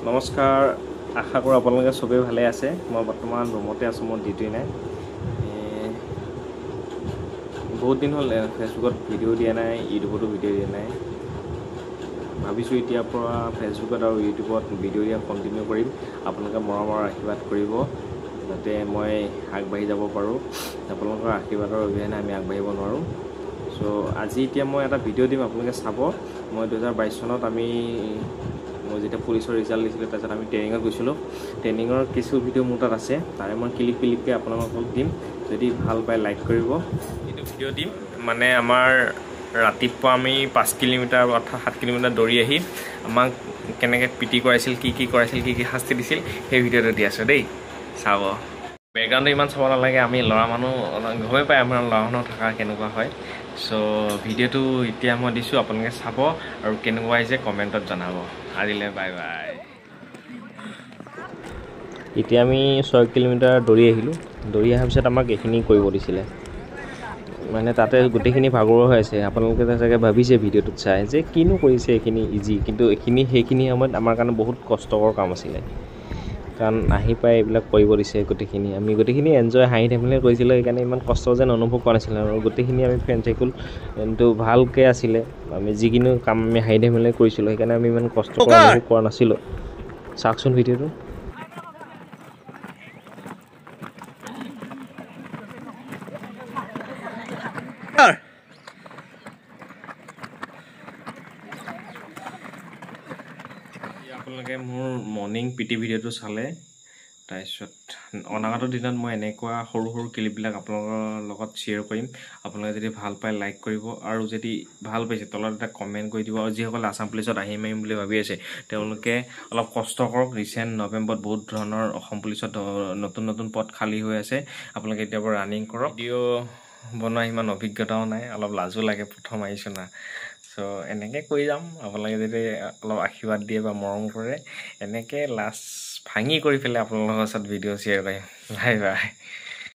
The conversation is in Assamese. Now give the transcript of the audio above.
নমস্কাৰ আশা কৰোঁ আপোনালোকে সবেই ভালে আছে মই বৰ্তমান ৰুমতে আছোঁ মোৰ ডিউটি নাই বহুত দিন হ'ল ফেচবুকত ভিডিঅ' দিয়া নাই ইউটিউবতো ভিডিঅ' দিয়া নাই ভাবিছোঁ এতিয়াৰ পৰা ফেচবুকত আৰু ইউটিউবত ভিডিঅ' দিয়া কণ্টিনিউ কৰিম আপোনালোকে মৰমৰ আশীৰ্বাদ কৰিব যাতে মই আগবাঢ়ি যাব পাৰোঁ আপোনালোকৰ আশীৰ্বাদৰ অবিহনে আমি আগবাঢ়িব নোৱাৰোঁ সো আজি এতিয়া মই এটা ভিডিঅ' দিম আপোনালোকে চাব মই 2022 চনত মই যেতিয়া পুলিচৰ ৰিজাল্ট দিছিলোঁ তাৰপিছত আমি ট্ৰেইনিঙত গৈছিলোঁ ট্ৰেইনিঙৰ কিছু ভিডিঅ' মোৰ তাত আছে তাৰে মই ক্লিপকৈ আপোনালোকক দিম যদি ভাল পায় লাইক কৰিব এইটো ভিডিঅ' দিম মানে আমাৰ ৰাতিপুৱা আমি 5 কিলোমিটাৰ অৰ্থাৎ 7 কিলোমিটাৰ দৌৰি আহি আমাক কেনেকৈ পিটি কৰাইছিল কি কৰাইছিল কি শাস্তি দিছিল সেই ভিডিঅ'টো দি আছোঁ দেই চাব বেকগ্ৰাউণ্ডটো ইমান চাব নালাগে আমি ল'ৰা মানুহ গমেই পায় আমাৰ ল'ৰা মানুহ থকা কেনেকুৱা হয় সো ভিডিঅ'টো এতিয়া মই দিছোঁ আপোনালোকে চাব আৰু কেনেকুৱা আহিছে কমেণ্টত জনাব আজিলৈ বাই বাই এতিয়া আমি 6 কিলোমিটাৰ দৌৰি আহিলোঁ দৌৰি অহাৰ পিছত আমাক এইখিনি কৰিব দিছিলে মানে তাতে গোটেইখিনি ভাগৰুৱা হৈ আছে আপোনালোকে চাগে ভাবিছে ভিডিঅ'টোত চাই যে কিনো কৰিছে এইখিনি ইজি কিন্তু সেইখিনি সময়ত আমাৰ কাৰণে বহুত কষ্টকৰ কাম আছিলে কাৰণ আহি পাই এইবিলাক কৰিব দিছে গোটেইখিনি আমি গোটেইখিনি এনজয় হাঁহি ধেমালি কৰিছিলোঁ সেইকাৰণে ইমান কষ্ট যেন অনুভৱ কৰা নাছিলে আৰু গোটেইখিনি আমি ফ্ৰেণ্ড চাৰ্কুল কিন্তু ভালকৈ আছিলে আমি যিকোনো কাম আমি হাঁহি ধেমালি কৰিছিলোঁ সেইকাৰণে আমি ইমান কষ্ট অনুভৱ কৰা নাছিলোঁ চাওকচোন ভিডিঅ'টো আপোনালোকে মোৰ মৰ্ণিং পিটি ভিডিঅ'টো চালে তাৰপিছত অনাগত দিনত মই এনেকুৱা সৰু সৰু ক্লিপবিলাক আপোনালোকৰ লগত শ্বেয়াৰ কৰিম আপোনালোকে যদি ভাল পায় লাইক কৰিব আৰু যদি ভাল পাইছে তলত এটা কমেণ্ট কৰি দিব আৰু যিসকলে আসাম পুলিচত আহিম বুলি ভাবি আছে তেওঁলোকে অলপ কষ্ট কৰক ৰিচেণ্ট নৱেম্বৰত বহুত ধৰণৰ অসম পুলিচত নতুন পদ খালী হৈ আছে আপোনালোকে এতিয়াৰ পৰা ৰানিং কৰক ভিডিঅ' বনোৱা ইমান অভিজ্ঞতাও নাই অলপ লাজো লাগে প্ৰথম আহিছোঁ না সো এনেকৈ কৰি যাম আপোনালোকে যদি অলপ আশীৰ্বাদ দিয়ে বা মৰম কৰে এনেকৈ লাজ ভাঙি কৰি পেলাই আপোনালোকৰ ওচৰত ভিডিঅ' শ্বেয়াৰ কৰিম বাই বাই